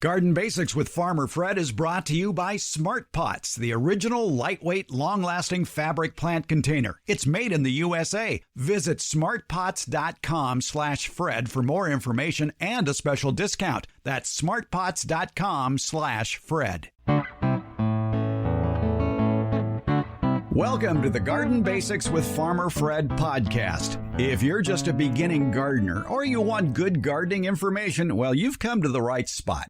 Garden Basics with Farmer Fred is brought to you by Smart Pots, the original lightweight, long-lasting fabric plant container. It's made in the USA. Visit smartpots.com/Fred for more information and a special discount. That's smartpots.com/Fred. Welcome to the Garden Basics with Farmer Fred podcast. If you're just a beginning gardener or you want good gardening information, well, you've come to the right spot.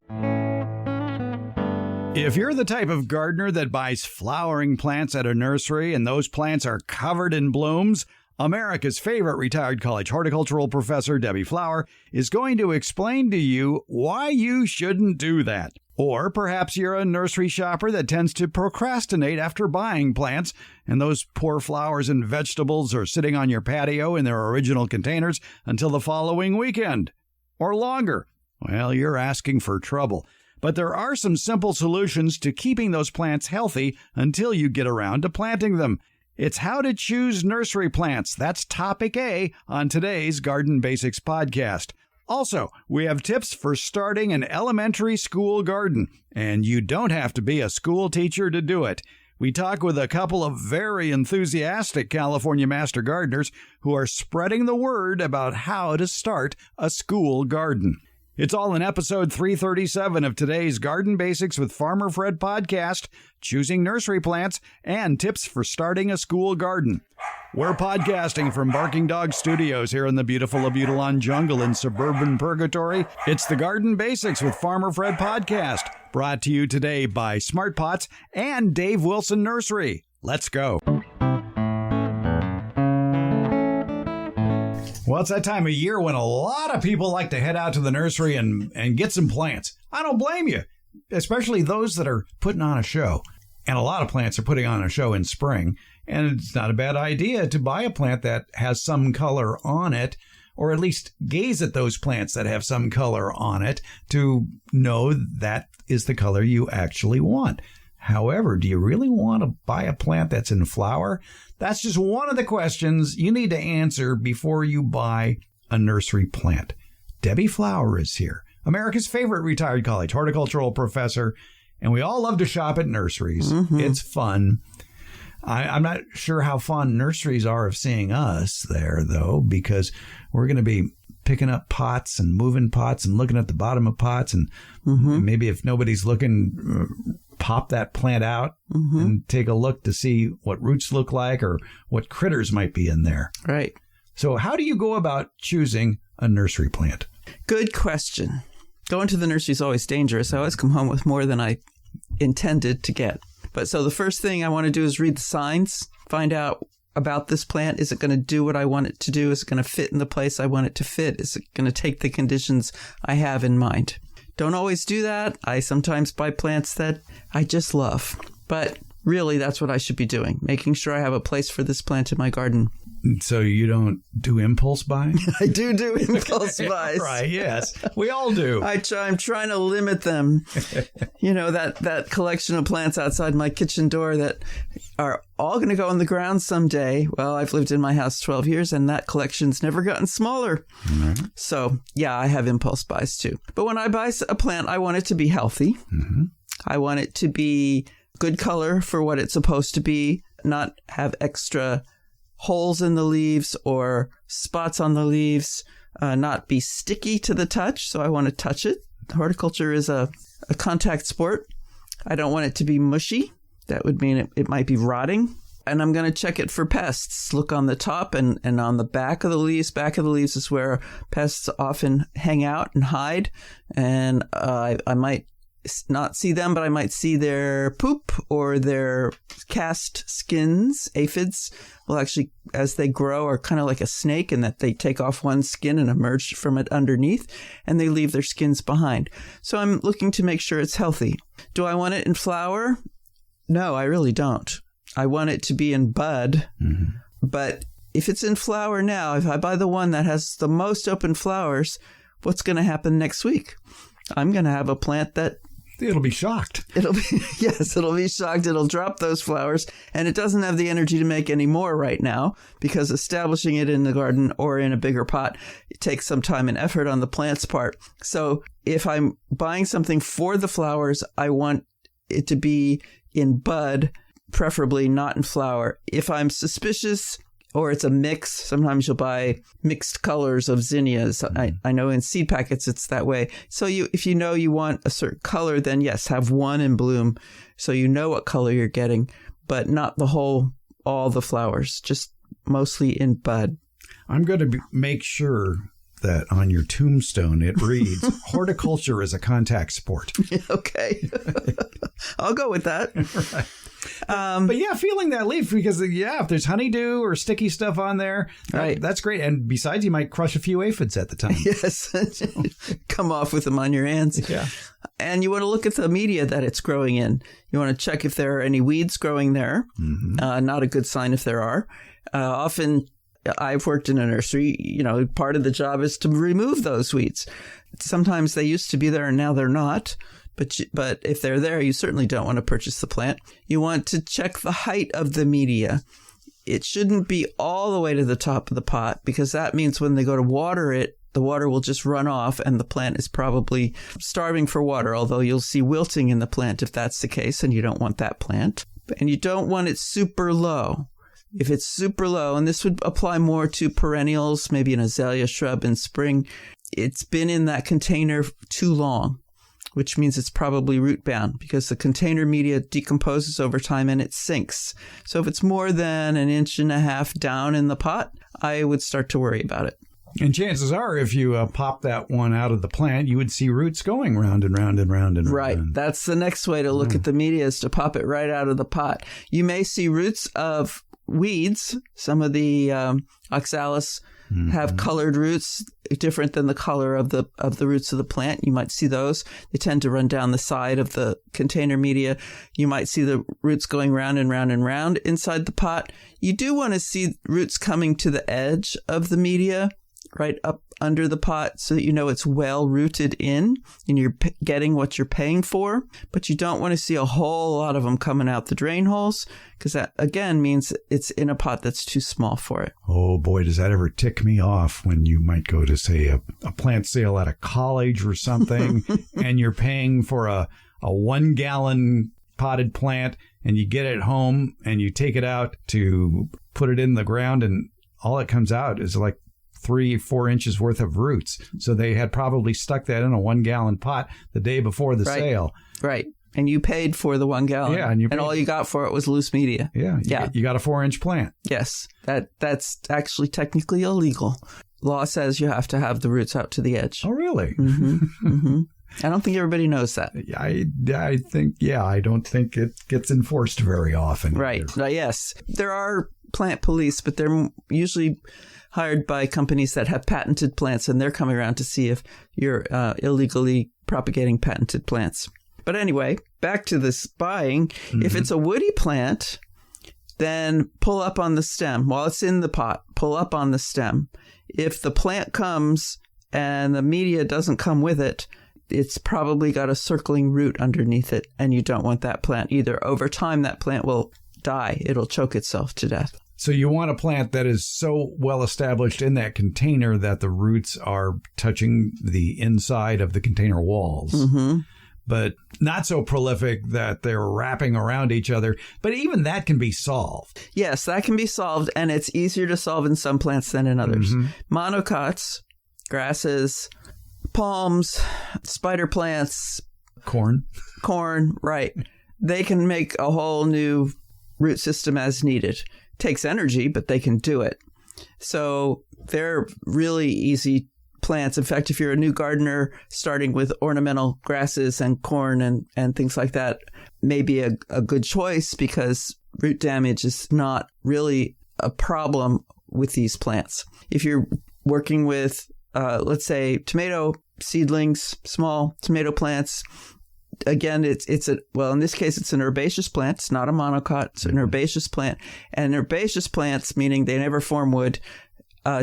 If you're the type of gardener that buys flowering plants at a nursery and those plants are covered in blooms, America's favorite retired college horticultural professor, Debbie Flower, is going to explain to you why you shouldn't do that. Or perhaps you're a nursery shopper that tends to procrastinate after buying plants, and those poor flowers and vegetables are sitting on your patio in their original containers until the following weekend. Or longer. Well, you're asking for trouble. But there are some simple solutions to keeping those plants healthy until you get around to planting them. It's how to choose nursery plants. That's topic A on today's Garden Basics podcast. Also, we have tips for starting an elementary school garden, and you don't have to be a school teacher to do it. We talk with a couple of very enthusiastic California master gardeners who are spreading the word about how to start a school garden. It's all in episode 337 of today's Garden Basics with Farmer Fred podcast, choosing nursery plants, and tips for starting a school garden. We're podcasting from Barking Dog Studios here in the beautiful Abutilon Jungle in Suburban Purgatory. It's the Garden Basics with Farmer Fred podcast, brought to you today by Smart Pots and Dave Wilson Nursery. Let's go. Well, it's that time of year when a lot of people like to head out to the nursery and get some plants. I don't blame you, especially those that are putting on a show. And a lot of plants are putting on a show in spring. And it's not a bad idea to buy a plant that has some color on it, or at least gaze at those plants that have some color on it to know that is the color you actually want. However, do you really want to buy a plant that's in flower? That's just one of the questions you need to answer before you buy a nursery plant. Debbie Flower is here, America's favorite retired college horticultural professor, and we all love to shop at nurseries. Mm-hmm. It's fun. I'm not sure how fond nurseries are of seeing us there, though, because we're going to be picking up pots and moving pots and looking at the bottom of pots, and maybe if nobody's looking, pop that plant out and take a look to see what roots look like or what critters might be in there. Right. So how do you go about choosing a nursery plant? Good question. Going to the nursery is always dangerous. I always come home with more than I intended to get. But so the first thing I want to do is read the signs, find out about this plant. Is it going to do what I want it to do? Is it going to fit in the place I want it to fit? Is it going to take the conditions I have in mind? Don't always do that. I sometimes buy plants that I just love. But really, that's what I should be doing, making sure I have a place for this plant in my garden. So you don't do impulse buying? I do impulse buys. Right, yes. We all do. I'm trying to limit them. You know, that collection of plants outside my kitchen door that are all going to go in the ground someday. Well, I've lived in my house 12 years and that collection's never gotten smaller. Mm-hmm. So, yeah, I have impulse buys too. But when I buy a plant, I want it to be healthy. Mm-hmm. I want it to be good color for what it's supposed to be, not have extra holes in the leaves or spots on the leaves, not be sticky to the touch. So I want to touch it. Horticulture is a contact sport. I don't want it to be mushy. That would mean it might be rotting. And I'm going to check it for pests. Look on the top and on the back of the leaves. Back of the leaves is where pests often hang out and hide. And I might not see them, but I might see their poop or their cast skins. Aphids will actually, as they grow, are kind of like a snake in that they take off one skin and emerge from it underneath, and they leave their skins behind. So I'm looking to make sure it's healthy. Do I want it in flower? No, I really don't. I want it to be in bud. Mm-hmm. But if it's in flower now, if I buy the one that has the most open flowers, what's going to happen next week? I'm going to have a plant that It'll be shocked. It'll be shocked. It'll drop those flowers, and it doesn't have the energy to make any more right now because establishing it in the garden or in a bigger pot, it takes some time and effort on the plant's part. So if I'm buying something for the flowers, I want it to be in bud, preferably not in flower. If I'm suspicious or it's a mix, sometimes you'll buy mixed colors of zinnias. I know in seed packets it's that way. So if you know you want a certain color, then yes, have one in bloom so you know what color you're getting, but not all the flowers, just mostly in bud. I'm going to make sure that on your tombstone it reads, horticulture is a contact sport. Okay. I'll go with that. Right. But yeah, feeling that leaf because, if there's honeydew or sticky stuff on there, right. That's great. And besides, you might crush a few aphids at the time. Yes. Come off with them on your hands. Yeah. And you want to look at the media that it's growing in. You want to check if there are any weeds growing there. Mm-hmm. Not a good sign if there are. Often I've worked in a nursery, part of the job is to remove those weeds. Sometimes they used to be there and now they're not. But if they're there, you certainly don't want to purchase the plant. You want to check the height of the media. It shouldn't be all the way to the top of the pot because that means when they go to water it, the water will just run off and the plant is probably starving for water, although you'll see wilting in the plant if that's the case, and you don't want that plant. And you don't want it super low. If it's super low, and this would apply more to perennials, maybe an azalea shrub in spring, it's been in that container too long, which means it's probably root bound because the container media decomposes over time and it sinks. So if it's more than 1.5 inches down in the pot, I would start to worry about it. And chances are, if you pop that one out of the plant, you would see roots going round and round and round and right. round. That's the next way to look at the media is to pop it right out of the pot. You may see roots of weeds. Some of the oxalis have colored roots different than the color of the roots of the plant. You might see those. They tend to run down the side of the container media. You might see the roots going round and round and round inside the pot. You do want to see roots coming to the edge of the media, right up under the pot, so that you know it's well rooted in and you're getting what you're paying for. But you don't want to see a whole lot of them coming out the drain holes because that, again, means it's in a pot that's too small for it. Oh, boy, does that ever tick me off when you might go to, say, a plant sale at a college or something and you're paying for a 1-gallon potted plant and you get it home and you take it out to put it in the ground and all that comes out is like 3-4 inches worth of roots. So they had probably stuck that in a 1-gallon pot the day before the sale. Right. And you paid for the 1 gallon. Yeah. And all you got for it was loose media. Yeah. You got a 4-inch plant. Yes. That's actually technically illegal. Law says you have to have the roots out to the edge. Oh, really? Mm-hmm. Mm-hmm. I don't think everybody knows that. I don't think it gets enforced very often. Right. Yes. There are plant police, but they're usually hired by companies that have patented plants, and they're coming around to see if you're illegally propagating patented plants. But anyway, back to this buying. Mm-hmm. If it's a woody plant, then pull up on the stem. While it's in the pot, pull up on the stem. If the plant comes and the media doesn't come with it, it's probably got a circling root underneath it, and you don't want that plant either. Over time, that plant will die. It'll choke itself to death. So you want a plant that is so well established in that container that the roots are touching the inside of the container walls, but not so prolific that they're wrapping around each other. But even that can be solved. Yes, that can be solved, and it's easier to solve in some plants than in others. Monocots, grasses, palms, spider plants, corn, right. They can make a whole new root system as needed. Takes energy, but they can do it. So they're really easy plants. In fact, if you're a new gardener starting with ornamental grasses and corn and things like that, may be a good choice because root damage is not really a problem with these plants. If you're working with, let's say, tomato seedlings, small tomato plants, again, in this case, it's an herbaceous plant. It's not a monocot. It's an herbaceous plant. And herbaceous plants, meaning they never form wood,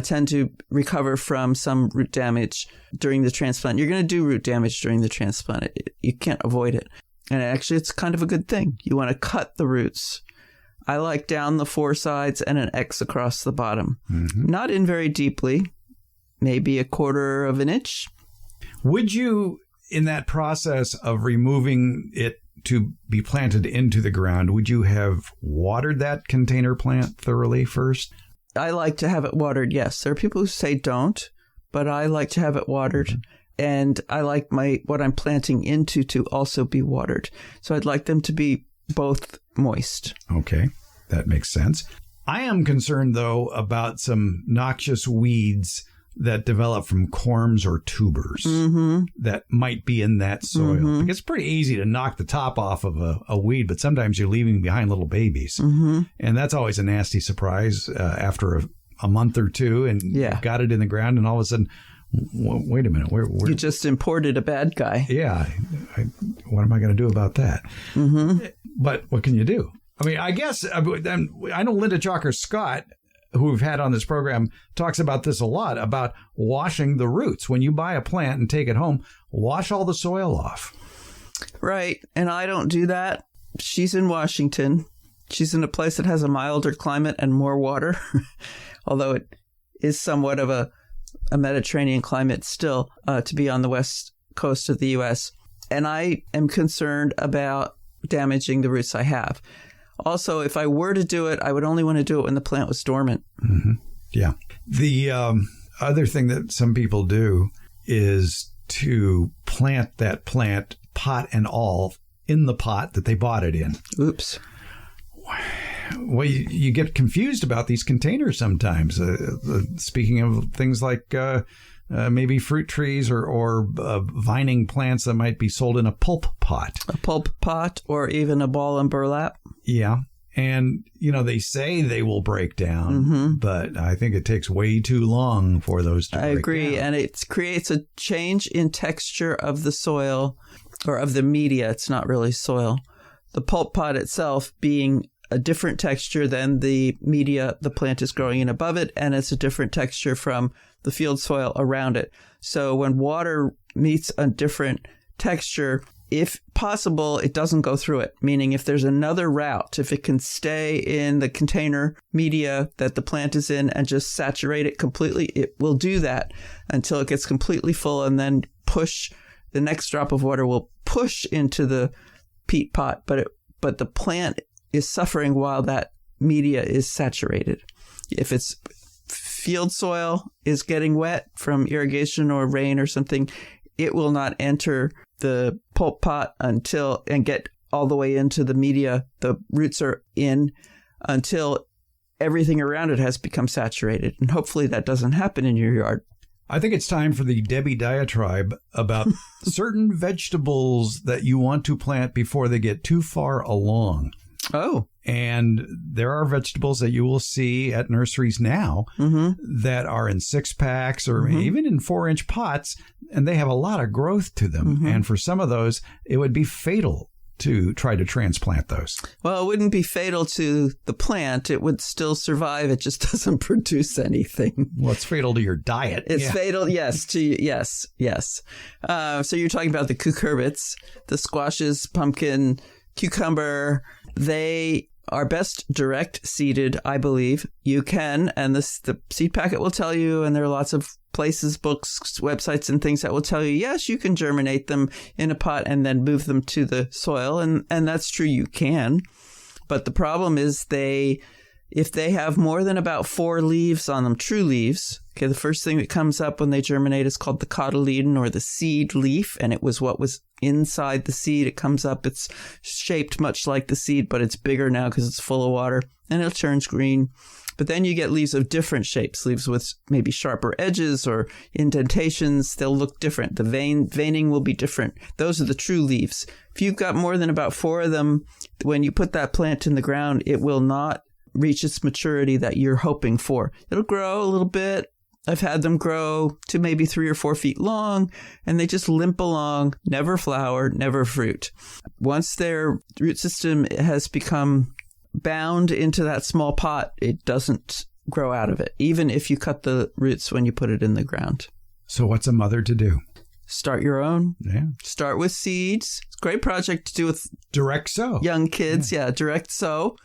tend to recover from some root damage during the transplant. You're going to do root damage during the transplant. You can't avoid it. And actually, it's kind of a good thing. You want to cut the roots. I like down the 4 sides and an X across the bottom. Mm-hmm. Not in very deeply, maybe 1/4 of an inch. Would you, in that process of removing it to be planted into the ground, would you have watered that container plant thoroughly first? I like to have it watered, yes. There are people who say don't, but I like to have it watered. Mm-hmm. And I like what I'm planting into to also be watered. So I'd like them to be both moist. Okay, that makes sense. I am concerned, though, about some noxious weeds that develop from corms or tubers that might be in that soil. Mm-hmm. It's pretty easy to knock the top off of a weed, but sometimes you're leaving behind little babies. Mm-hmm. And that's always a nasty surprise after a month or two, and you've got it in the ground, and all of a sudden, wait a minute. You just imported a bad guy. Yeah. What am I going to do about that? Mm-hmm. But what can you do? I mean, I guess I know Linda Chalker-Scott, who we've had on this program, talks about this a lot, about washing the roots. When you buy a plant and take it home, wash all the soil off. Right. And I don't do that. She's in Washington. She's in a place that has a milder climate and more water, although it is somewhat of a Mediterranean climate still to be on the west coast of the U.S. And I am concerned about damaging the roots I have. Also, if I were to do it, I would only want to do it when the plant was dormant. Mm-hmm. Yeah. The other thing that some people do is to plant that plant, pot and all, in the pot that they bought it in. Oops. Well, you get confused about these containers sometimes. Speaking of things like maybe fruit trees or vining plants that might be sold in a pulp pot. A pulp pot or even a ball and burlap. Yeah. And, they say they will break down, but I think it takes way too long for those to break down. I agree. And it creates a change in texture of the soil or of the media. It's not really soil. The pulp pot itself being a different texture than the media the plant is growing in above it, and it's a different texture from the field soil around it. So when water meets a different texture, if possible, it doesn't go through it, meaning if there's another route, if it can stay in the container media that the plant is in and just saturate it completely, it will do that until it gets completely full, and then the next drop of water will push into the peat pot, but the plant is suffering while that media is saturated. If it's field soil is getting wet from irrigation or rain or something, it will not enter the pulp pot and get all the way into the media the roots are in until everything around it has become saturated. And hopefully that doesn't happen in your yard. I think it's time for the Debbie diatribe about certain vegetables that you want to plant before they get too far along. Oh. And there are vegetables that you will see at nurseries now that are in 6-packs or even in 4-inch pots, and they have a lot of growth to them. And for some of those, it would be fatal to try to transplant those. Well, it wouldn't be fatal to the plant. It would still survive. It just doesn't produce anything. Well, it's fatal to your diet. It's fatal, yes. Yes. So you're talking about the cucurbits, the squashes, pumpkin, cucumber. They are best direct seeded, I believe. You can, and the seed packet will tell you, and there are lots of places, books, websites, and things that will tell you, yes, you can germinate them in a pot and then move them to the soil. And that's true, you can. But the problem is if they have more than about 4 leaves on them, true leaves, okay, the first thing that comes up when they germinate is called the cotyledon or the seed leaf, and it was what was inside the seed. It comes up, it's shaped much like the seed, but it's bigger now because it's full of water, and it turns green. But then you get leaves of different shapes, leaves with maybe sharper edges or indentations. They'll look different. The veining will be different. Those are the true leaves. If you've got more than about 4 of them, when you put that plant in the ground, it will not reach its maturity that you're hoping for. It'll grow a little bit. I've had them grow to maybe 3 or 4 feet long, and they just limp along, never flower, never fruit. Once their root system has become bound into that small pot, it doesn't grow out of it, even if you cut the roots when you put it in the ground. So what's a mother to do? Start your own. Yeah. Start with seeds. It's a great project to do with direct sow. Young kids. Yeah, direct sow.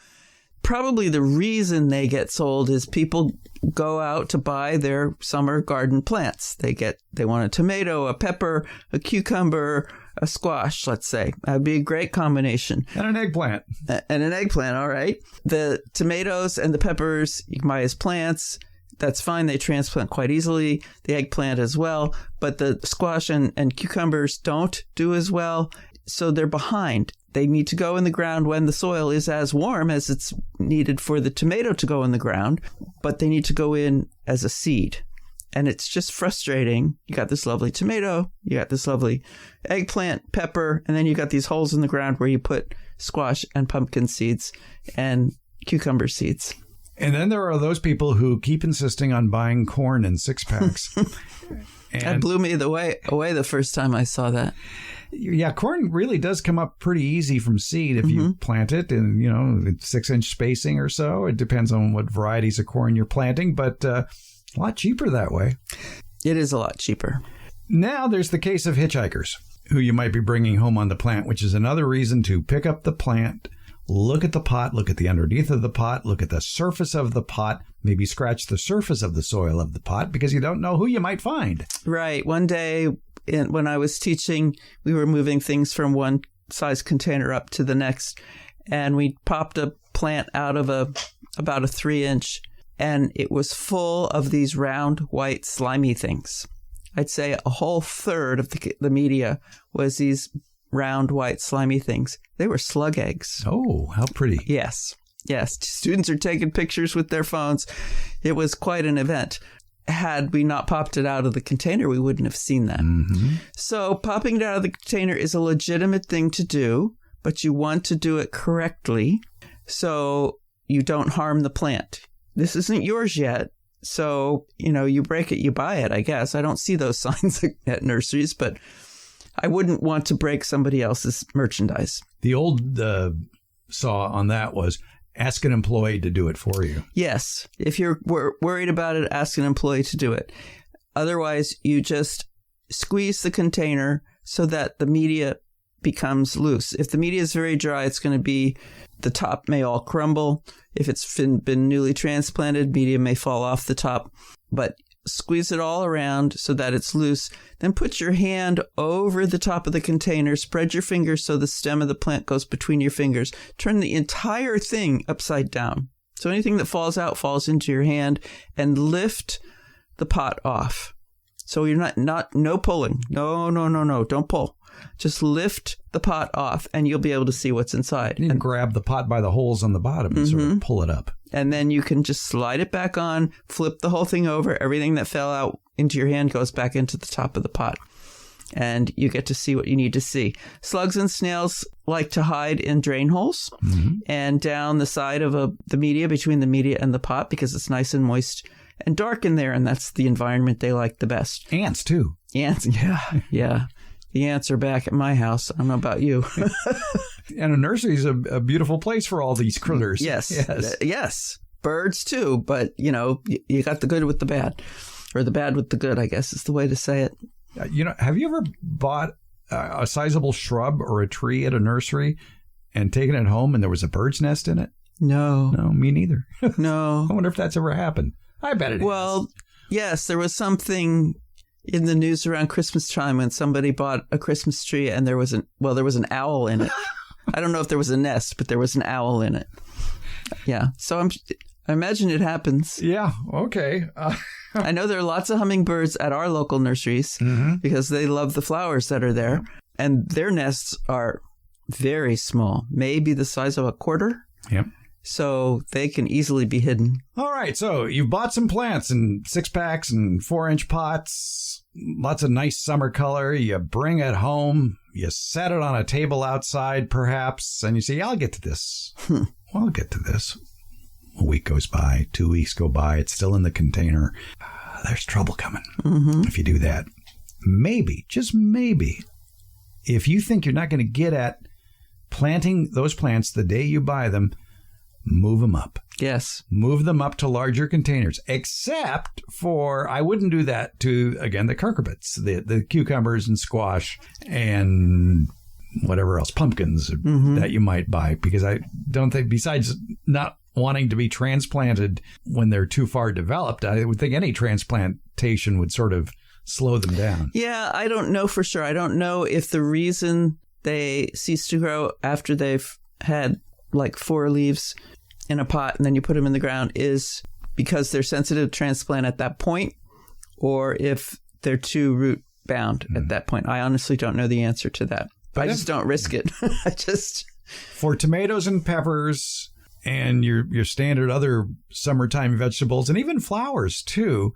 Probably the reason they get sold is people go out to buy their summer garden plants. They want a tomato, a pepper, a cucumber, a squash, let's say. That'd be a great combination. And an eggplant. And an eggplant, all right. The tomatoes and the peppers you can buy as plants. That's fine. They transplant quite easily. The eggplant as well. But the squash and cucumbers don't do as well. So they're behind. They need to go in the ground when the soil is as warm as it's needed for the tomato to go in the ground. But they need to go in as a seed. And it's just frustrating. You got this lovely tomato. You got this lovely eggplant, pepper. And then you got these holes in the ground where you put squash and pumpkin seeds and cucumber seeds. And then there are those people who keep insisting on buying corn in 6-packs. That blew me away the first time I saw that. Yeah, corn really does come up pretty easy from seed if you plant it in, 6-inch spacing or so. It depends on what varieties of corn you're planting, but a lot cheaper that way. It is a lot cheaper. Now there's the case of hitchhikers who you might be bringing home on the plant, which is another reason to pick up the plant. Look at the pot, look at the underneath of the pot, look at the surface of the pot, maybe scratch the surface of the soil of the pot because you don't know who you might find. Right. One day when I was teaching, we were moving things from one size container up to the next, and we popped a plant out of about a 3-inch, and it was full of these round, white, slimy things. I'd say a whole third of the media was these round, white, slimy things. They were slug eggs. Oh, how pretty. Yes. Students are taking pictures with their phones. It was quite an event. Had we not popped it out of the container, we wouldn't have seen that. Mm-hmm. So popping it out of the container is a legitimate thing to do, but you want to do it correctly so you don't harm the plant. This isn't yours yet. So, you break it, you buy it, I guess. I don't see those signs at nurseries, but I wouldn't want to break somebody else's merchandise. The old saw on that was ask an employee to do it for you. Yes. If you're worried about it, ask an employee to do it. Otherwise, you just squeeze the container so that the media becomes loose. If the media is very dry, it's going to be, the top may all crumble. If it's been newly transplanted, media may fall off the top. But squeeze it all around so that it's loose. Then put your hand over the top of the container. Spread your fingers so the stem of the plant goes between your fingers. Turn the entire thing upside down. So anything that falls out falls into your hand, and lift the pot off. So you're no pulling. No. Don't pull. Just lift the pot off and you'll be able to see what's inside. You can grab the pot by the holes on the bottom and sort of pull it up. And then you can just slide it back on, flip the whole thing over. Everything that fell out into your hand goes back into the top of the pot. And you get to see what you need to see. Slugs and snails like to hide in drain holes and down the side of the media, between the media and the pot, because it's nice and moist and dark in there. And that's the environment they like the best. Ants, too. Ants, yeah. The ants are back at my house. I don't know about you. And a nursery is a beautiful place for all these critters. Yes. Birds, too. But, you got the good with the bad. Or the bad with the good, I guess is the way to say it. Have you ever bought a sizable shrub or a tree at a nursery and taken it home and there was a bird's nest in it? No. No, me neither. No. I wonder if that's ever happened. I bet it has. Well, yes, there was something in the news around Christmas time when somebody bought a Christmas tree and there was an owl in it. I don't know if there was a nest, but there was an owl in it. Yeah. So I imagine it happens. Yeah. Okay. I know there are lots of hummingbirds at our local nurseries because they love the flowers that are there. And their nests are very small, maybe the size of a quarter. Yep. So they can easily be hidden. All right. So you've bought some plants in 6-packs and 4-inch pots. Lots of nice summer color. You bring it home. You set it on a table outside, perhaps, and you say, I'll get to this. Well, I'll get to this. A week goes by. 2 weeks go by. It's still in the container. There's trouble coming if you do that. Maybe, just maybe, if you think you're not going to get at planting those plants the day you buy them, move them up. Yes. Move them up to larger containers, except for, I wouldn't do that to, again, the cucurbits, the cucumbers and squash and whatever else, pumpkins that you might buy, because I don't think, besides not wanting to be transplanted when they're too far developed, I would think any transplantation would sort of slow them down. Yeah, I don't know for sure. I don't know if the reason they cease to grow after they've had like 4 leaves in a pot and then you put them in the ground is because they're sensitive to transplant at that point, or if they're too root bound at that point. I honestly don't know the answer to that. But I just don't risk it. For tomatoes and peppers and your standard other summertime vegetables and even flowers too,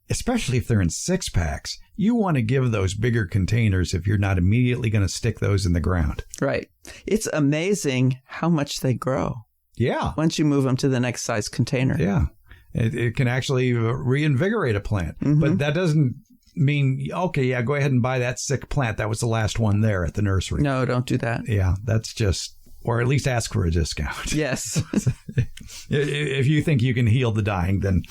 especially if they're in 6-packs, you want to give those bigger containers if you're not immediately going to stick those in the ground. Right. It's amazing how much they grow. Yeah. Once you move them to the next size container. Yeah. It can actually reinvigorate a plant. But that doesn't mean, okay, yeah, go ahead and buy that sick plant. That was the last one there at the nursery. No, don't do that. Yeah, that's just, or at least ask for a discount. Yes. If you think you can heal the dying, then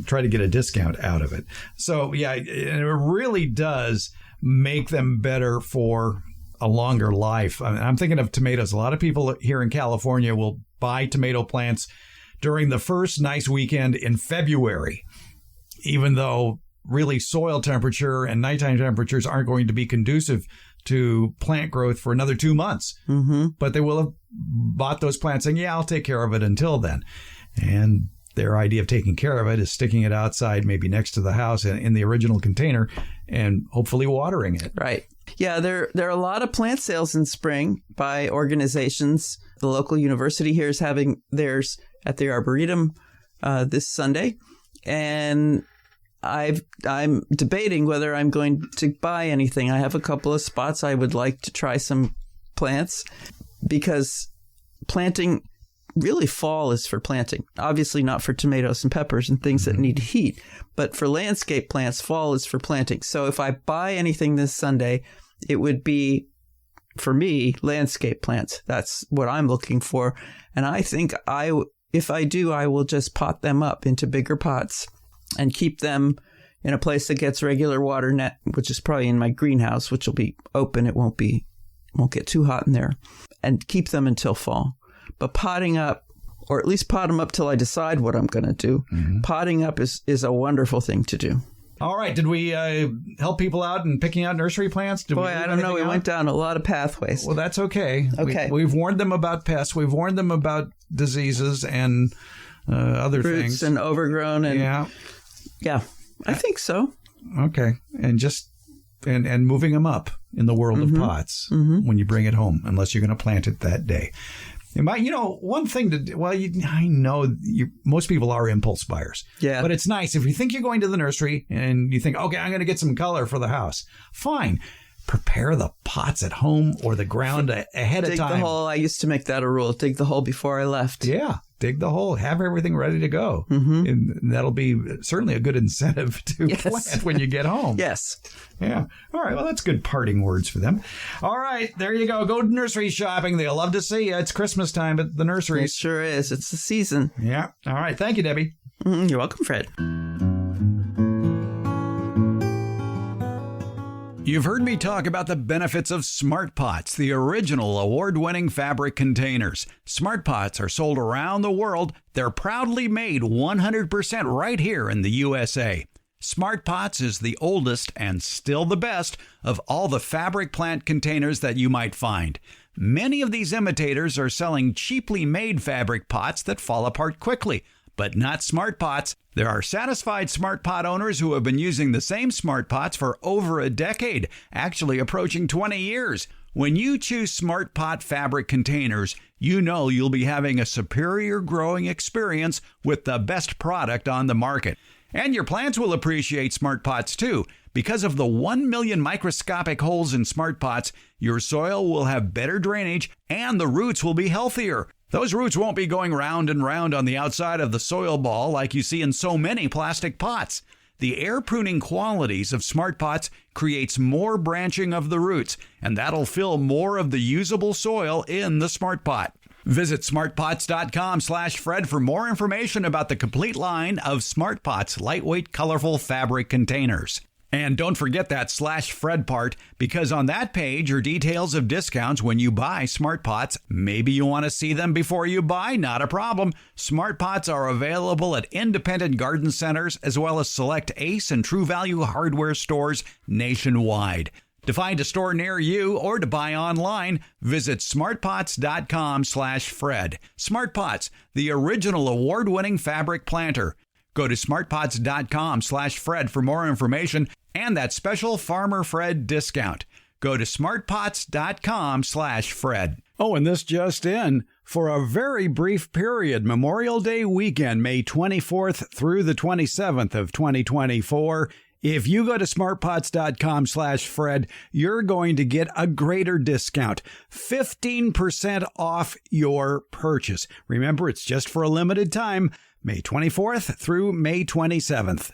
try to get a discount out of it. So, yeah, it really does make them better for a longer life. I'm thinking of tomatoes. A lot of people here in California will buy tomato plants during the first nice weekend in February, even though really soil temperature and nighttime temperatures aren't going to be conducive to plant growth for another 2 months. But they will have bought those plants saying, yeah, I'll take care of it until then. And their idea of taking care of it is sticking it outside, maybe next to the house in the original container, and hopefully watering it. Right. Yeah, there are a lot of plant sales in spring by organizations. The local university here is having theirs at the Arboretum this Sunday. And I'm debating whether I'm going to buy anything. I have a couple of spots I would like to try some plants, because planting, really fall is for planting. Obviously not for tomatoes and peppers and things that need heat, but for landscape plants, fall is for planting. So if I buy anything this Sunday, it would be, for me, landscape plants. That's what I'm looking for. And I think if I do, I will just pot them up into bigger pots and keep them in a place that gets regular water, which is probably in my greenhouse, which will be open. It won't get too hot in there, and keep them until fall. But potting up, or at least pot them up till I decide what I'm going to do. Potting up is a wonderful thing to do. All right. Did we help people out in picking out nursery plants? I don't know. We went down a lot of pathways. Well, that's okay. Okay. We've warned them about pests. We've warned them about diseases and other Fruits things. and overgrown. And yeah, I think so. Okay. And just and moving them up in the world of pots when you bring it home, unless you're going to plant it that day. One thing to do, I know most people are impulse buyers. Yeah. But it's nice if you think you're going to the nursery and you think, okay, I'm going to get some color for the house. Fine. Prepare the pots at home or the ground ahead of time. Dig the hole. I used to make that a rule. Dig the hole before I left. Yeah. Dig the hole. Have everything ready to go. And that'll be certainly a good incentive to plant when you get home. Yes. Yeah. All right. Well, that's good parting words for them. All right. There you go. Go nursery shopping. They'll love to see you. It's Christmas time at the nurseries. It sure is. It's the season. Yeah. All right. Thank you, Debbie. You're welcome, Fred. You've heard me talk about the benefits of Smart Pots, the original award-winning fabric containers. Smart Pots are sold around the world. They're proudly made 100% right here in the USA. Smart Pots is the oldest and still the best of all the fabric plant containers that you might find. Many of these imitators are selling cheaply made fabric pots that fall apart quickly, but not Smart Pots. There are satisfied Smart Pot owners who have been using the same Smart Pots for over a decade, actually approaching 20 years. When you choose Smart Pot fabric containers, you know you'll be having a superior growing experience with the best product on the market. And your plants will appreciate Smart Pots too. Because of the 1 million microscopic holes in Smart Pots, your soil will have better drainage and the roots will be healthier. Those roots won't be going round and round on the outside of the soil ball like you see in so many plastic pots. The air pruning qualities of Smart Pots creates more branching of the roots, and that'll fill more of the usable soil in the Smart Pot. Visit smartpots.com/Fred for more information about the complete line of Smart Pots lightweight, colorful fabric containers. And don't forget that /Fred part, because on that page are details of discounts when you buy Smart Pots. Maybe you want to see them before you buy? Not a problem. Smart Pots are available at independent garden centers as well as select Ace and True Value hardware stores nationwide. To find a store near you or to buy online, visit smartpots.com/Fred. Smart Pots, the original award-winning fabric planter. Go to smartpots.com/Fred for more information and that special Farmer Fred discount. Go to smartpots.com/Fred. Oh, and this just in. For a very brief period, Memorial Day weekend, May 24th through the 27th of 2024, if you go to smartpots.com/Fred, you're going to get a greater discount, 15% off your purchase. Remember, it's just for a limited time, May 24th through May 27th.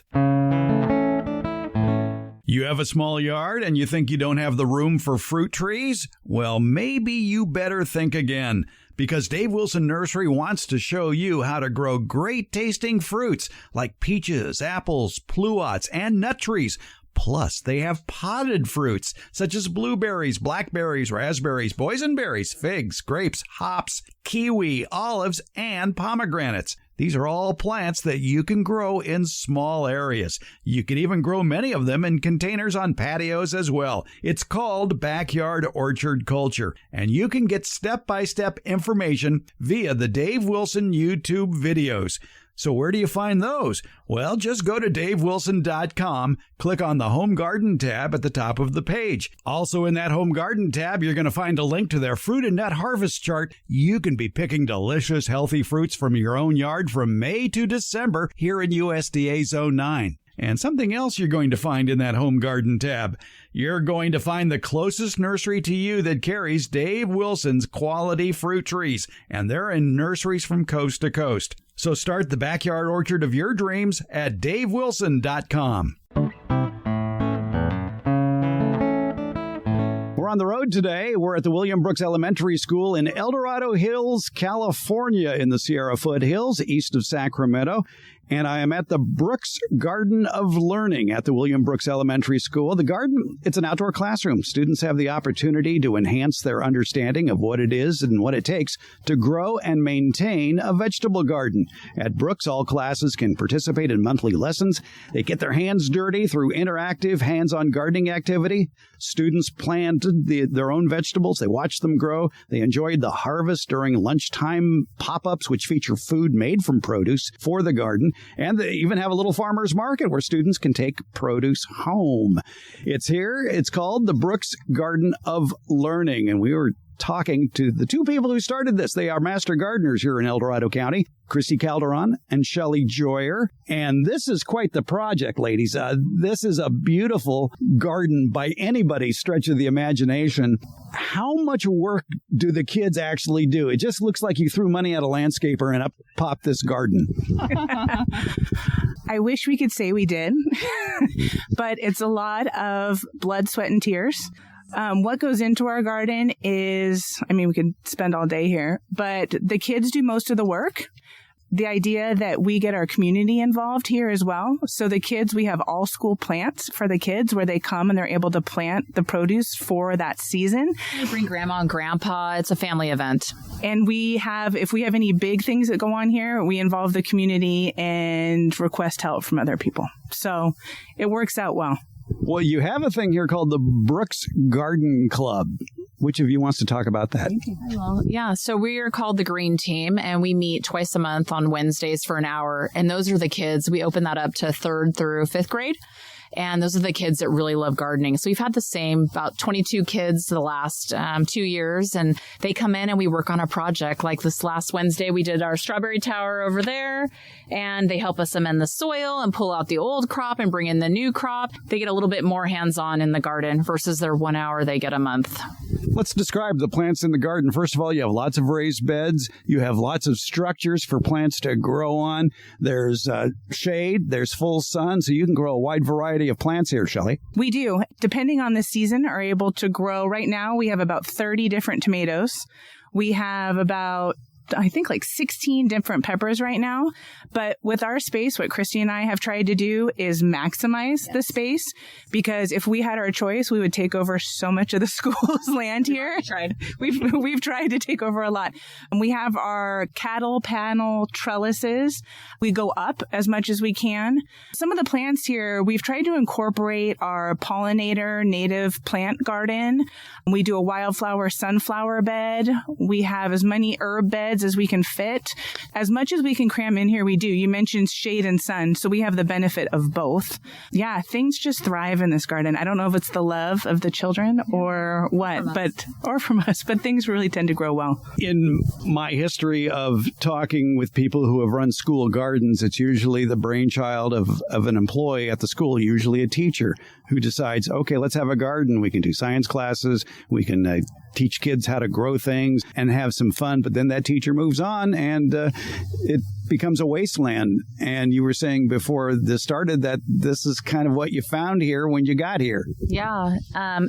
You have a small yard and you think you don't have the room for fruit trees? Well, maybe you better think again, because Dave Wilson Nursery wants to show you how to grow great tasting fruits like peaches, apples, pluots, and nut trees. Plus, they have potted fruits such as blueberries, blackberries, raspberries, boysenberries, figs, grapes, hops, kiwi, olives, and pomegranates. These are all plants that you can grow in small areas. You can even grow many of them in containers on patios as well. It's called backyard orchard culture, and you can get step-by-step information via the Dave Wilson YouTube videos. So where do you find those? Well, just go to davewilson.com, click on the Home Garden tab at the top of the page. Also in that Home Garden tab, you're going to find a link to their fruit and nut harvest chart. You can be picking delicious, healthy fruits from your own yard from May to December here in USDA Zone 9. And something else you're going to find in that Home Garden tab. You're going to find the closest nursery to you that carries Dave Wilson's quality fruit trees, and they're in nurseries from coast to coast. So start the backyard orchard of your dreams at davewilson.com. We're on the road today. We're at the William Brooks Elementary School in El Dorado Hills, California, in the Sierra Foothills, east of Sacramento. And I am at the Brooks Garden of Learning at the William Brooks Elementary School. The garden, it's an outdoor classroom. Students have the opportunity to enhance their understanding of what it is and what it takes to grow and maintain a vegetable garden. At Brooks, all classes can participate in monthly lessons. They get their hands dirty through interactive hands-on gardening activity. Students planted their own vegetables. They watched them grow. They enjoyed the harvest during lunchtime pop-ups, which feature food made from produce for the garden. And they even have a little farmer's market where students can take produce home. It's here. It's called the Brooks Garden of Learning. And we were talking to the two people who started this. They are master gardeners here in El Dorado County, Chrissy Calderon and Shelley Joyer. And this is quite the project, ladies. This is a beautiful garden by anybody's stretch of the imagination. How much work do the kids actually do? It just looks like you threw money at a landscaper and up popped this garden. I wish we could say we did, but it's a lot of blood, sweat, and tears. What goes into our garden is, we could spend all day here, but the kids do most of the work. The idea that we get our community involved here as well. So the kids, we have all school plants for the kids where they come and they're able to plant the produce for that season. You bring grandma and grandpa. It's a family event. And if we have any big things that go on here, we involve the community and request help from other people. So it works out well. Well, you have a thing here called the Brooks Garden Club. Which of you wants to talk about that? Yeah, so we are called the Green Team, and we meet twice a month on Wednesdays for an hour. And those are the kids. We open that up to 3rd through 5th grade. And those are the kids that really love gardening. So we've had the same, about 22 kids the last 2 years. And they come in and we work on a project. Like this last Wednesday, we did our strawberry tower over there. And they help us amend the soil and pull out the old crop and bring in the new crop. They get a little bit more hands-on in the garden versus their 1 hour they get a month. Let's describe the plants in the garden. First of all, you have lots of raised beds. You have lots of structures for plants to grow on. There's shade. There's full sun. So you can grow a wide variety of plants here, Shelley. We do. Depending on the season, are able to grow. Right now, we have about 30 different tomatoes. We have about, I think, like 16 different peppers right now. But with our space, what Christy and I have tried to do is maximize the space, because if we had our choice, we would take over so much of the school's land here. We've tried to take over a lot. And we have our cattle panel trellises. We go up as much as we can. Some of the plants here, we've tried to incorporate our pollinator native plant garden. We do a wildflower sunflower bed. We have as many herb beds as we can fit. As much as we can cram in here, we do. You mentioned shade and sun, so we have the benefit of both. Yeah, things just thrive in this garden. I don't know if it's the love of the children or what, or from us, but things really tend to grow well. In my history of talking with people who have run school gardens, it's usually the brainchild of an employee at the school, usually a teacher, who decides, okay, let's have a garden. We can do science classes. We can teach kids how to grow things and have some fun. But then that teacher moves on and it becomes a wasteland. And you were saying before this started that this is kind of what you found here when you got here. Yeah.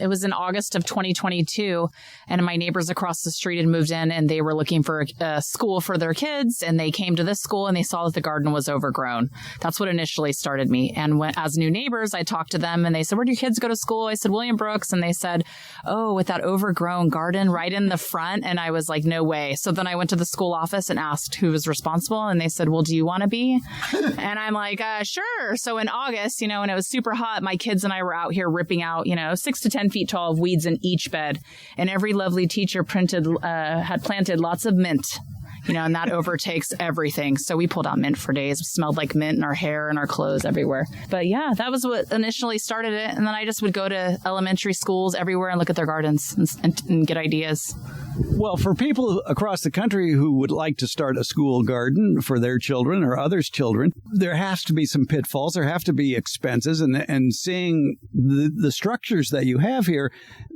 It was in August of 2022. And my neighbors across the street had moved in and they were looking for a school for their kids. And they came to this school and they saw that the garden was overgrown. That's what initially started me. And as new neighbors, I talked to them and they said, where do your kids go to school? I said, William Brooks. And they said, oh, with that overgrown garden right in the front. And I was like, no way. So then I went to the school office and asked who was responsible. And they said, well, do you want to be? And I'm like, sure. So in August, when it was super hot, my kids and I were out here ripping out, 6 to 10 feet tall of weeds in each bed. And every lovely teacher had planted lots of mint. And that overtakes everything. So we pulled out mint for days. It smelled like mint in our hair and our clothes everywhere. But yeah, that was what initially started it. And then I just would go to elementary schools everywhere and look at their gardens and get ideas. Well, for people across the country who would like to start a school garden for their children or others' children, there has to be some pitfalls. There have to be expenses. And seeing the structures that you have here,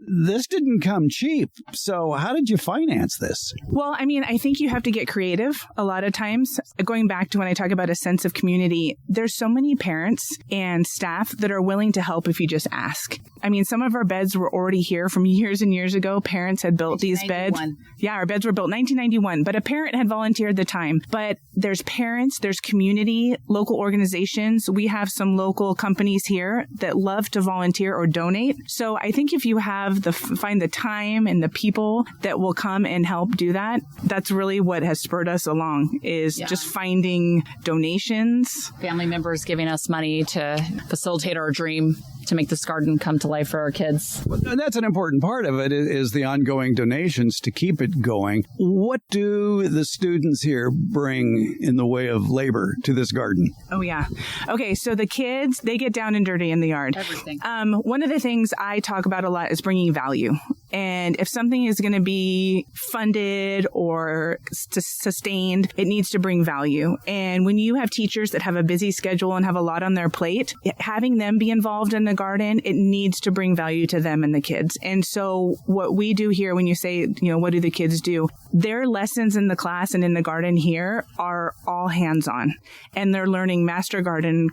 this didn't come cheap. So how did you finance this? Well, I think you have to get creative a lot of times. Going back to when I talk about a sense of community, there's so many parents and staff that are willing to help if you just ask. Some of our beds were already here from years and years ago. Parents had built these beds. Yeah, our beds were built in 1991, but a parent had volunteered the time. But there's parents, there's community, local organizations. We have some local companies here that love to volunteer or donate. So I think if you have find the time and the people that will come and help do that, that's really what has spurred us along, is just finding donations. Family members giving us money to facilitate our dream to make this garden come to life for our kids. And that's an important part of it, is the ongoing donations to keep it going. What do the students here bring in the way of labor to this garden? Oh, yeah. Okay, so the kids, they get down and dirty in the yard. Everything. One of the things I talk about a lot is bringing value. And if something is going to be funded or sustained, it needs to bring value. And when you have teachers that have a busy schedule and have a lot on their plate, having them be involved in the garden, it needs to bring value to them and the kids. And so what we do here, when you say, what do the kids do? Their lessons in the class and in the garden here are all hands-on. And they're learning Master Gardener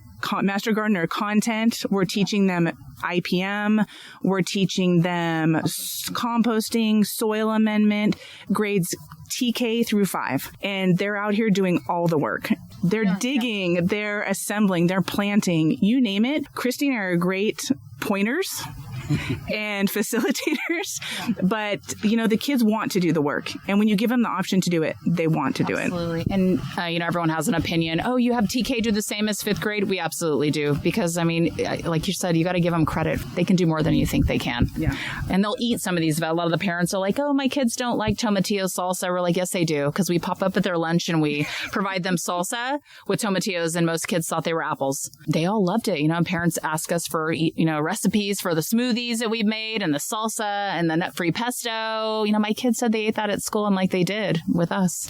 content. We're teaching them IPM. We're teaching them composting, soil amendment, grades TK through 5. And they're out here doing all the work. They're digging, they're assembling, they're planting, you name it. Christy and I are great pointers and facilitators, but the kids want to do the work, and when you give them the option to do it, they want to do it. Absolutely. And everyone has an opinion. Oh, you have TK do the same as 5th grade? We absolutely do, because like you said, you got to give them credit. They can do more than you think they can. Yeah. And they'll eat some of these. A lot of the parents are like, oh, my kids don't like tomatillo salsa. We're like, yes, they do, because we pop up at their lunch and we provide them salsa with tomatillos, and most kids thought they were apples. They all loved it. And parents ask us for recipes for the smoothies that we've made and the salsa and the nut-free pesto. My kids said they ate that at school, and like they did with us.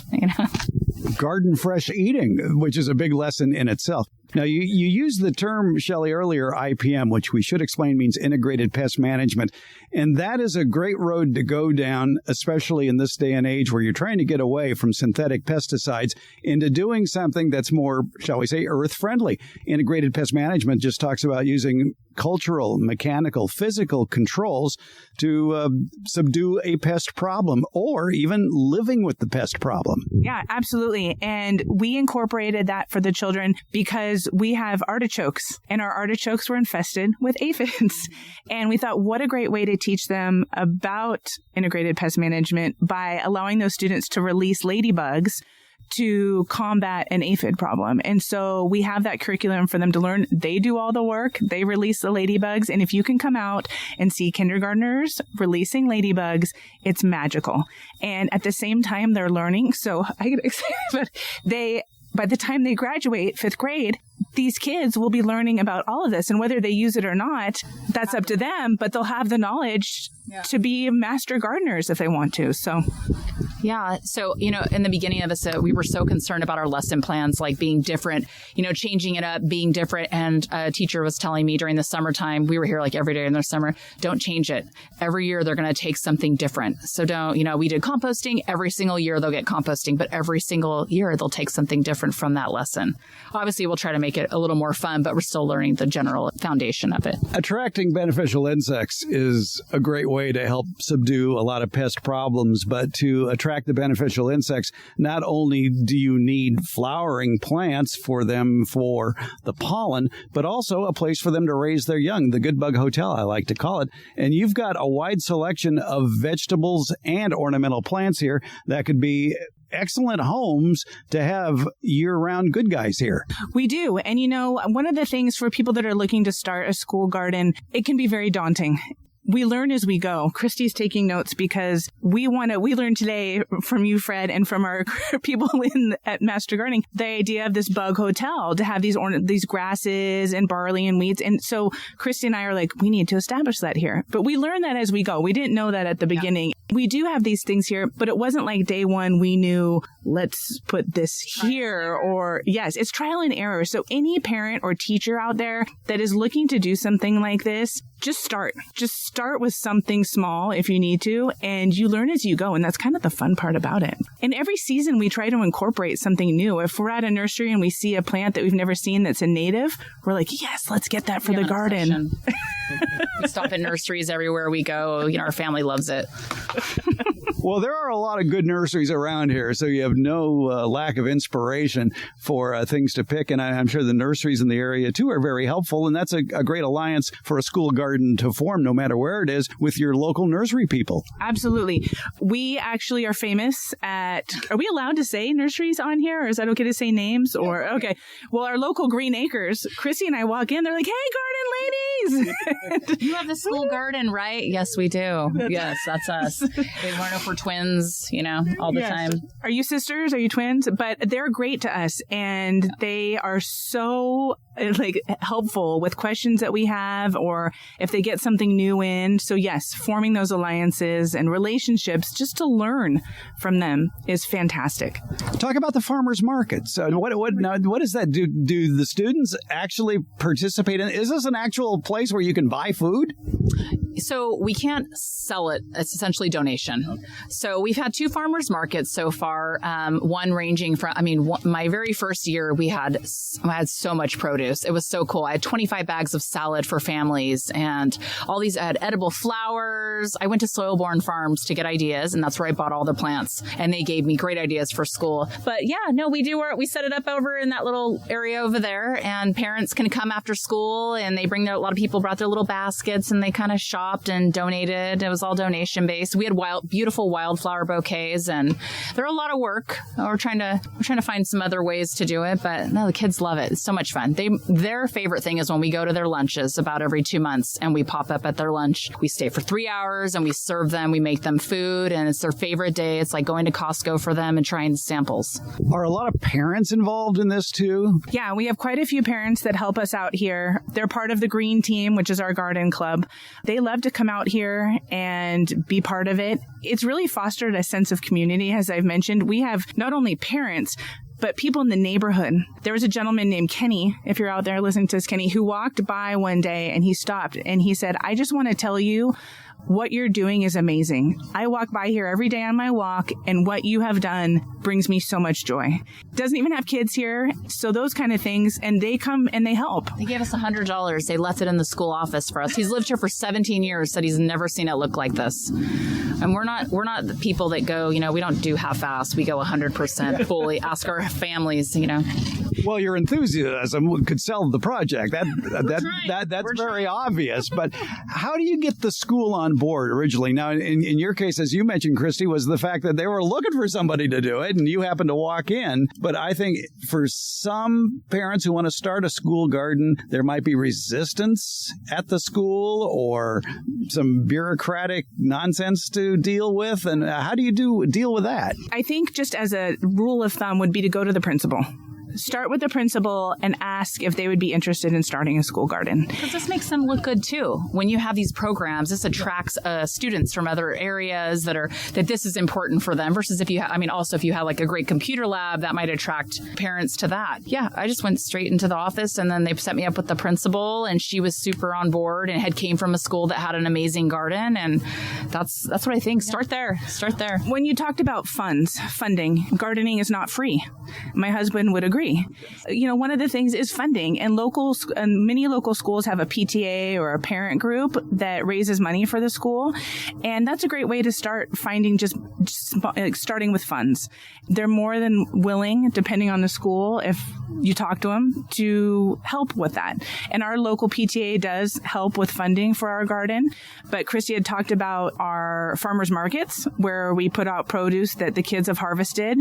Garden fresh eating, which is a big lesson in itself. Now, you used the term, Shelley, earlier, IPM, which we should explain means Integrated Pest Management. And that is a great road to go down, especially in this day and age where you're trying to get away from synthetic pesticides into doing something that's more, shall we say, earth-friendly. Integrated Pest Management just talks about using cultural, mechanical, physical controls to subdue a pest problem or even living with the pest problem. Yeah, absolutely. And we incorporated that for the children because we have artichokes and our artichokes were infested with aphids. And we thought, what a great way to teach them about integrated pest management by allowing those students to release ladybugs to combat an aphid problem. And so we have that curriculum for them to learn. They do all the work. They release the ladybugs. And if you can come out and see kindergartners releasing ladybugs, it's magical. And at the same time, they're learning. So I get excited, but by the time they graduate 5th grade, these kids will be learning about all of this. And whether they use it or not, that's up to them, but they'll have the knowledge to be master gardeners if they want to. So, yeah. So, in the beginning of this, we were so concerned about our lesson plans, like being different, changing it up, being different. And a teacher was telling me during the summertime, we were here like every day in the summer, don't change it. Every year they're going to take something different. So we did composting. Every single year they'll get composting, but every single year they'll take something different from that lesson. Obviously, we'll try to make it a little more fun, but we're still learning the general foundation of it. Attracting beneficial insects is a great way to help subdue a lot of pest problems, but to attract the beneficial insects, not only do you need flowering plants for them for the pollen, but also a place for them to raise their young, the Good Bug Hotel, I like to call it. And you've got a wide selection of vegetables and ornamental plants here that could be excellent homes to have year-round good guys here. We do. And one of the things for people that are looking to start a school garden, it can be very daunting. We learn as we go. Christy's taking notes because we learned today from you, Fred, and from our people at Master Gardening, the idea of this bug hotel to have these grasses and barley and weeds. And so Christy and I are like, we need to establish that here. But we learn that as we go. We didn't know that at the beginning. We do have these things here, but it wasn't like day one we knew, let's put this here or yes, it's trial and error. So any parent or teacher out there that is looking to do something like this, just start with something small if you need to, and you learn as you go. And that's kind of the fun part about it. And every season we try to incorporate something new. If we're at a nursery and we see a plant that we've never seen that's a native, we're like, yes, let's get that for the garden. We stop at nurseries everywhere we go. Our family loves it. Well, there are a lot of good nurseries around here, so you have no lack of inspiration for things to pick. And I'm sure the nurseries in the area, too, are very helpful. And that's a great alliance for a school garden to form, no matter where it is, with your local nursery people. Absolutely. We actually are famous at, are we allowed to say nurseries on here? Or is that okay to say names? Or, okay. Well, our local Green Acres, Chrissy and I walk in, they're like, hey, garden ladies. You have the school garden, right? Yes, we do. Yes, that's us. They learn if we're twins, all the time. Are you sisters? Are you twins? But they're great to us. And they are so helpful with questions that we have or if they get something new in. So yes, forming those alliances and relationships just to learn from them is fantastic. Talk about the farmers markets. What does that do? Do the students actually participate in? Is this an actual place where you can buy food? So we can't sell it. It's essentially donation. Okay. So we've had 2 farmers markets so far. One ranging from, my very first year, I had so much produce. It was so cool. I had 25 bags of salad for families and all these. I had edible flowers. I went to Soilborn Farms to get ideas, and that's where I bought all the plants. And they gave me great ideas for school. But yeah, no, we set it up over in that little area over there, and parents can come after school, and they bring a lot of people brought their little baskets, and they kind of shopped and donated. It was all donation based. We had beautiful wildflower bouquets, and they're a lot of work. We're trying to find some other ways to do it, but no, the kids love it. It's so much fun. Their favorite thing is when we go to their lunches about every 2 months, and we pop up at their lunch. We stay for 3 hours, and we serve them. We make them food, and it's their favorite day. It's like going to Costco for them and trying samples. Are a lot of parents involved in this too? Yeah, we have quite a few parents that help us out here. They're part of the Green Team, which is our garden club. They love to come out here and be part of it. It's really fostered a sense of community, as I've mentioned. We have not only parents, but people in the neighborhood. There was a gentleman named Kenny, if you're out there listening to this, Kenny, who walked by one day and he stopped and he said, I just want to tell you what you're doing is amazing. I walk by here every day on my walk, and what you have done brings me so much joy. Doesn't even have kids here, so those kind of things, and they come and they help. They gave us $100. They left it in the school office for us. He's lived here for 17 years, said he's never seen it look like this. And we're not the people that go, we don't do half-assed. We go 100% fully. Ask our families, Well, your enthusiasm could sell the project. That's very obvious. But how do you get the school on board originally? Now, in your case, as you mentioned, Christy, was the fact that they were looking for somebody to do it, and you happened to walk in. But I think for some parents who want to start a school garden, there might be resistance at the school or some bureaucratic nonsense to deal with. And how do you deal with that? I think just as a rule of thumb would be to go to the principal. Start with the principal and ask if they would be interested in starting a school garden. Because this makes them look good too. When you have these programs, this attracts students from other areas that this is important for them. Versus if you also if you have like a great computer lab, that might attract parents to that. Yeah, I just went straight into the office, and then they set me up with the principal, and she was super on board and came from a school that had an amazing garden, and that's what I think. Start there. When you talked about funding, gardening is not free. My husband would agree. One of the things is funding, and many local schools have a PTA or a parent group that raises money for the school, and that's a great way to start finding just starting with funds. They're more than willing, depending on the school, if you talk to them, to help with that. And our local PTA does help with funding for our garden. But Christy had talked about our farmers markets, where we put out produce that the kids have harvested,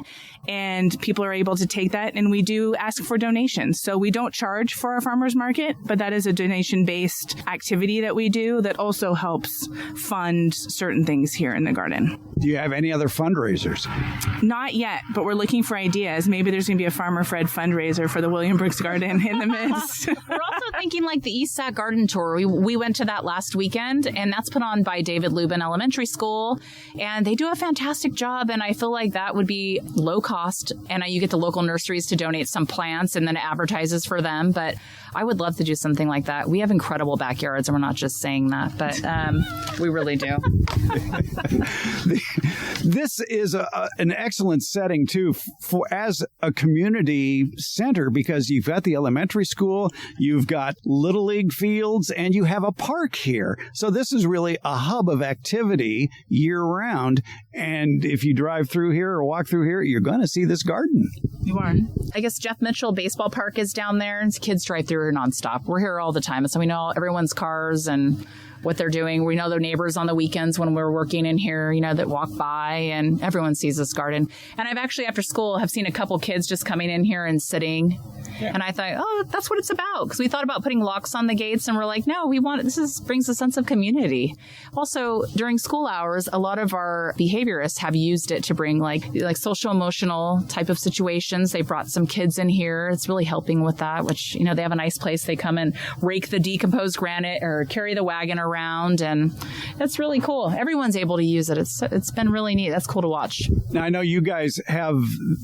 and people are able to take that, and we do ask for donations. So we don't charge for our farmers market, but that is a donation-based activity that we do that also helps fund certain things here in the garden. Do you have any other fundraisers? Not yet, but we're looking for ideas. Maybe there's going to be a Farmer Fred fundraiser for the William Brooks Garden in the midst. We're also thinking like the East Sac Garden Tour. We went to that last weekend, and that's put on by David Lubin Elementary School, and they do a fantastic job, and I feel like that would be low cost, and you get the local nurseries to donate some plants, and then it advertises for them. But I would love to do something like that. We have incredible backyards, and we're not just saying that, but we really do. This is an excellent setting, too, as a community center, because you've got the elementary school, you've got Little League fields, and you have a park here. So this is really a hub of activity year-round. And if you drive through here or walk through here, you're going to see this garden. You are. I guess Jeff Mitchell Baseball Park is down there, and kids drive through here nonstop. We're here all the time, so we know everyone's cars and what they're doing. We know their neighbors on the weekends when we're working in here, that walk by, and everyone sees this garden. And I've actually, after school, have seen a couple kids just coming in here and sitting. Yeah. And I thought, that's what it's about. Because we thought about putting locks on the gates, and we're like, no, brings a sense of community. Also, during school hours, a lot of our behaviorists have used it to bring like social emotional type of situations. They brought some kids in here. It's really helping with that, which, they have a nice place. They come and rake the decomposed granite or carry the wagon around, and that's really cool. Everyone's able to use it. It's been really neat. That's cool to watch. Now, I know you guys have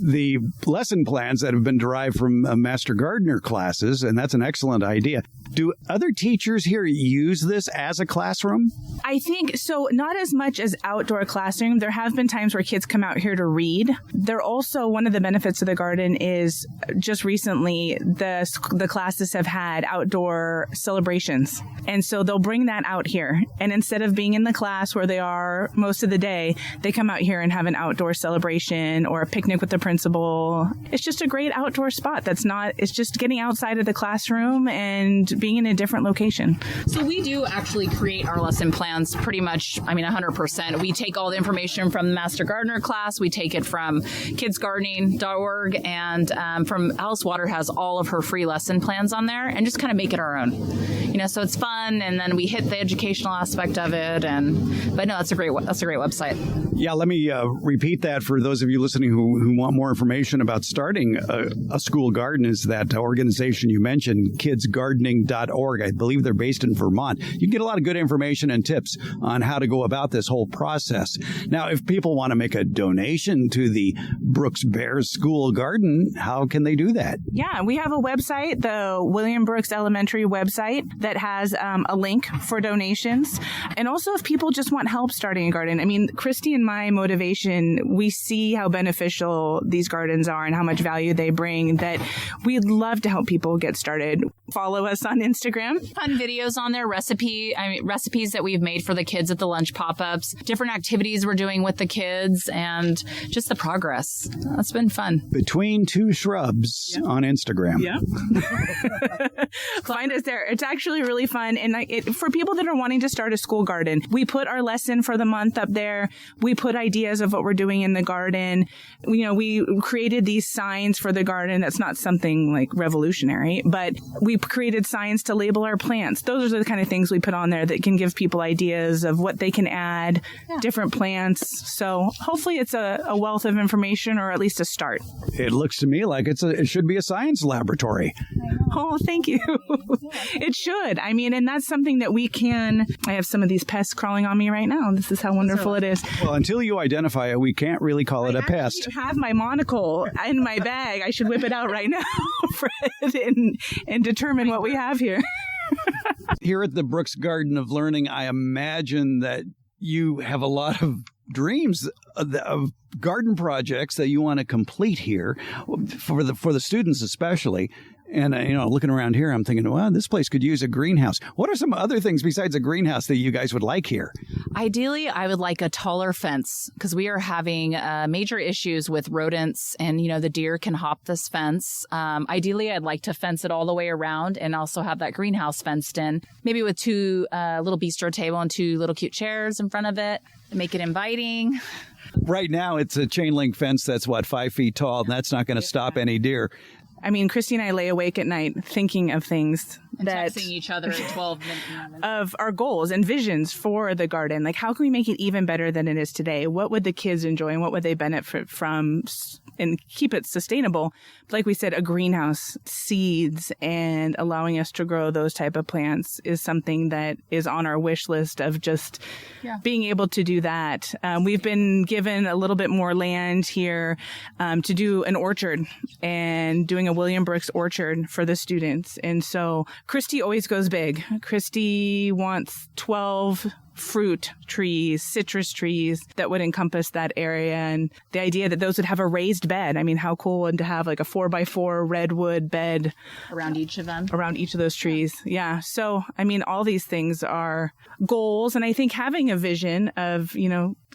the lesson plans that have been derived from Master Gardener classes, and that's an excellent idea. Do other teachers here use this as a classroom? I think so, not as much as outdoor classroom. There have been times where kids come out here to read. They're also, one of the benefits of the garden is just recently the classes have had outdoor celebrations. And so they'll bring that out here. And instead of being in the class where they are most of the day, they come out here and have an outdoor celebration or a picnic with the principal. It's just a great outdoor spot. It's just getting outside of the classroom and being in a different location. So we do actually create our lesson plans pretty much, 100%. We take all the information from the Master Gardener class. We take it from kidsgardening.org, and from Alice Water has all of her free lesson plans on there, and just kind of make it our own. So it's fun, and then we hit the educational aspect of it. But no, that's a great website. Yeah, let me repeat that for those of you listening who want more information about starting a school garden. is that organization you mentioned, kidsgardening.org. I believe they're based in Vermont. You can get a lot of good information and tips on how to go about this whole process. Now, if people want to make a donation to the Brooks Bears School Garden, how can they do that? Yeah, we have a website, the William Brooks Elementary website, that has a link for donations. And also, if people just want help starting a garden, I mean, Christy and my motivation, we see how beneficial these gardens are and how much value they bring, that we'd love to help people get started. Follow us on Instagram. Fun videos on there, recipes that we've made for the kids at the lunch pop-ups, different activities we're doing with the kids, and just the progress. That's been fun. Between Two Shrubs on Instagram. Yeah. Find us there. It's actually really fun. And for people that are wanting to start a school garden, we put our lesson for the month up there. We put ideas of what we're doing in the garden. We created these signs for the garden. That's not something like revolutionary, but we created signs to label our plants. Those are the kind of things we put on there that can give people ideas of what they can add, different plants. So hopefully it's a wealth of information, or at least a start. It looks to me like it should be a science laboratory. Oh, thank you. It should. I mean, and that's something that I have some of these pests crawling on me right now. This is how wonderful it is. Well, until you identify it, we can't really call it a pest. I have my monocle in my bag. I should whip it out right now, Fred, and determine what we have here. Here at the Brooks Garden of Learning, I imagine that you have a lot of dreams of garden projects that you want to complete here for the students especially. And, looking around here, I'm thinking, well, this place could use a greenhouse. What are some other things besides a greenhouse that you guys would like here? Ideally, I would like a taller fence, because we are having major issues with rodents, and, the deer can hop this fence. Ideally, I'd like to fence it all the way around and also have that greenhouse fenced in, maybe with two little bistro table and two little cute chairs in front of it, make it inviting. Right now, it's a chain link fence that's, 5 feet tall, and that's not going to stop any deer. I mean, Christy and I lay awake at night thinking of things texting each other at 12 minutes of our goals and visions for the garden. Like, how can we make it even better than it is today? What would the kids enjoy, and what would they benefit from, and keep it sustainable? Like we said, a greenhouse, seeds, and allowing us to grow those type of plants is something that is on our wish list of just being able to do that. We've been given a little bit more land here to do an orchard, and doing a William Brooks orchard for the students. And so Christy always goes big. Christy wants 12 fruit trees, citrus trees that would encompass that area. And the idea that those would have a raised bed. I mean, how cool would to have like a 4x4 redwood bed around each of them, around each of those trees. Yeah. So, I mean, all these things are goals. And I think having a vision of,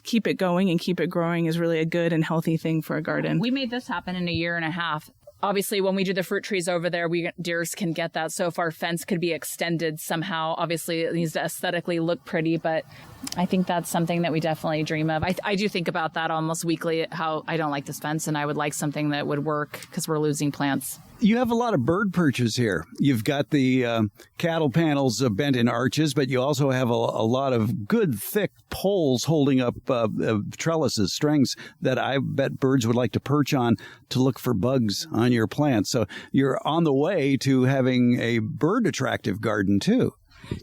keep it going and keep it growing is really a good and healthy thing for a garden. We made this happen in a year and a half. Obviously, when we do the fruit trees over there, deers can get that. So if our fence could be extended somehow, obviously it needs to aesthetically look pretty, but I think that's something that we definitely dream of. I do think about that almost weekly, how I don't like this fence, and I would like something that would work because we're losing plants. You have a lot of bird perches here. You've got the cattle panels bent in arches, but you also have a lot of good, thick poles holding up trellises, strings that I bet birds would like to perch on to look for bugs on your plants. So you're on the way to having a bird attractive garden, too.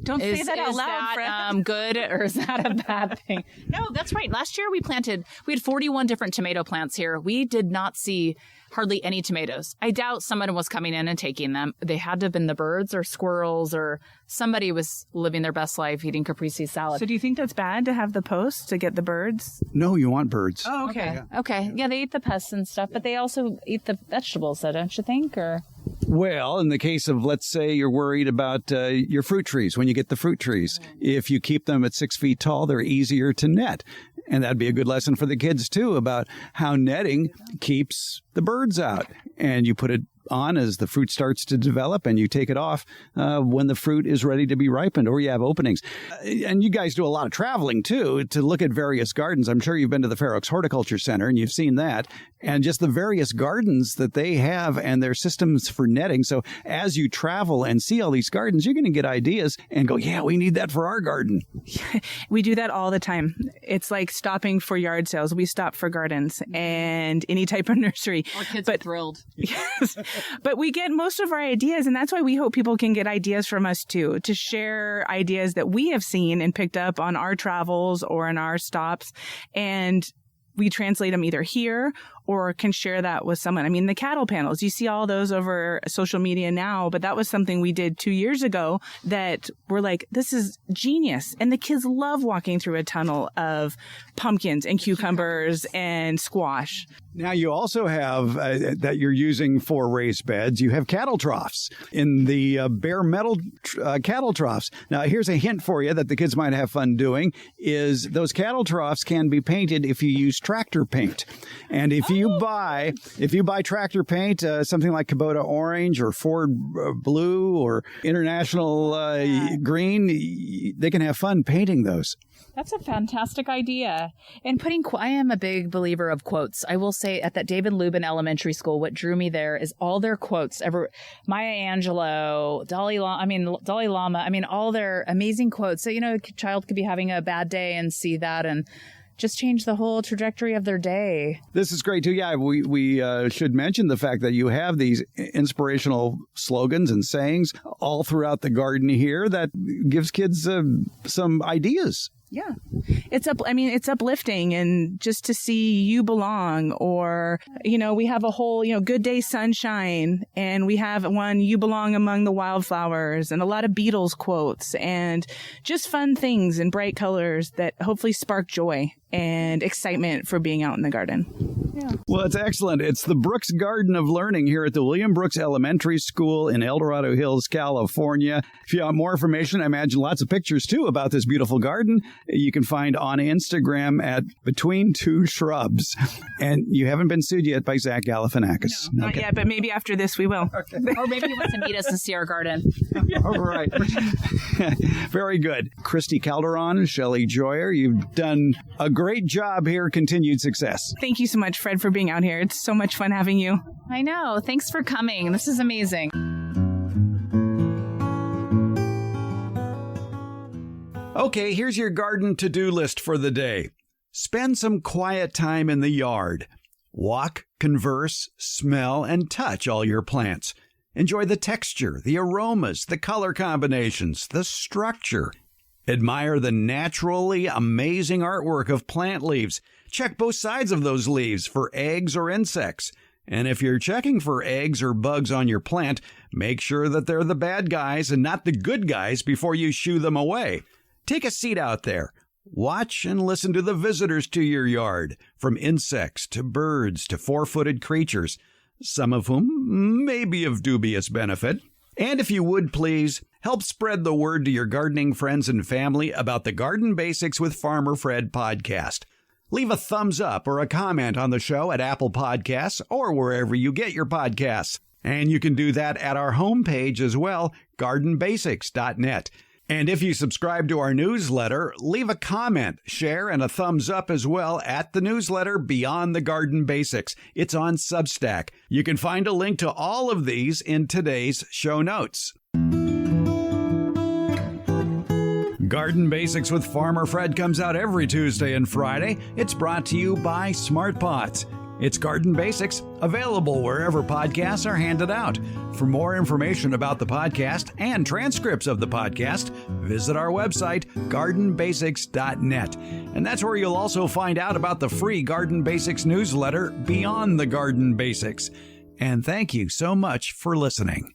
Don't say that out loud, Fred. Is that good, or is that a bad thing? No, that's right. Last year we had 41 different tomato plants here. We did not see hardly any tomatoes. I doubt someone was coming in and taking them. They had to have been the birds or squirrels, or somebody was living their best life eating caprese salad. So do you think that's bad to have the posts to get the birds? No, you want birds. Oh, okay. Okay. Yeah, they eat the pests and stuff, but they also eat the vegetables, don't you think? Or... Well, in the case of, let's say you're worried about your fruit trees, when you get the fruit trees, if you keep them at 6 feet tall, they're easier to net. And that'd be a good lesson for the kids, too, about how netting keeps the birds out. And you put it on as the fruit starts to develop, and you take it off when the fruit is ready to be ripened, or you have openings. And you guys do a lot of traveling, too, to look at various gardens. I'm sure you've been to the Fair Oaks Horticulture Center, and you've seen that, and just the various gardens that they have and their systems for netting. So as you travel and see all these gardens, you're going to get ideas and go, yeah, we need that for our garden. We do that all the time. It's like stopping for yard sales. We stop for gardens and any type of nursery. Our kids are thrilled. Yes. But we get most of our ideas, and that's why we hope people can get ideas from us too, to share ideas that we have seen and picked up on our travels or in our stops. And we translate them either here or can share that with someone. I mean, the cattle panels, you see all those over social media now, but that was something we did 2 years ago that we're like, this is genius. And the kids love walking through a tunnel of pumpkins and cucumbers and squash. Now, you also have that you're using for raised beds. You have cattle troughs in the bare metal cattle troughs. Now, here's a hint for you that the kids might have fun doing is those cattle troughs can be painted if you use tractor paint. And if you buy tractor paint, something like Kubota orange or Ford blue or International green, they can have fun painting those. That's a fantastic idea. And I am a big believer of quotes. I will say at that David Lubin Elementary School, what drew me there is all their quotes. Maya Angelou, Dalai Lama, all their amazing quotes. So, a child could be having a bad day and see that and just change the whole trajectory of their day. This is great, too. Yeah, we should mention the fact that you have these inspirational slogans and sayings all throughout the garden here that gives kids some ideas. Yeah. It's uplifting, and just to see you belong, or, we have a whole, good day sunshine, and we have one, you belong among the wildflowers, and a lot of Beatles quotes, and just fun things in bright colors that hopefully spark joy and excitement for being out in the garden. Yeah. Well, it's excellent. It's the Brooks Garden of Learning here at the William Brooks Elementary School in El Dorado Hills, California. If you want more information, I imagine lots of pictures, too, about this beautiful garden, you can find on Instagram at Between Two Shrubs. And you haven't been sued yet by Zach Galifianakis. No, not yet, but maybe after this we will. Okay. Or maybe he wants to meet us and see our garden. All right. Very good. Christy Calderon, Shelley Joyer, you've done a great job here. Continued success. Thank you so much, Fred, for being out here. It's so much fun having you. I know. Thanks for coming. This is amazing. Okay, here's your garden to-do list for the day. Spend some quiet time in the yard. Walk, converse, smell, and touch all your plants. Enjoy the texture, the aromas, the color combinations, the structure. Admire the naturally amazing artwork of plant leaves. Check both sides of those leaves for eggs or insects. And if you're checking for eggs or bugs on your plant, make sure that they're the bad guys and not the good guys before you shoo them away. Take a seat out there. Watch and listen to the visitors to your yard, from insects to birds to four-footed creatures, some of whom may be of dubious benefit. And if you would, please, help spread the word to your gardening friends and family about the Garden Basics with Farmer Fred podcast. Leave a thumbs up or a comment on the show at Apple Podcasts or wherever you get your podcasts. And you can do that at our homepage as well, gardenbasics.net. And if you subscribe to our newsletter, leave a comment, share, and a thumbs up as well at the newsletter Beyond the Garden Basics. It's on Substack. You can find a link to all of these in today's show notes. Garden Basics with Farmer Fred comes out every Tuesday and Friday. It's brought to you by Smart Pots. It's Garden Basics, available wherever podcasts are handed out. For more information about the podcast and transcripts of the podcast, visit our website, gardenbasics.net. And that's where you'll also find out about the free Garden Basics newsletter, Beyond the Garden Basics. And thank you so much for listening.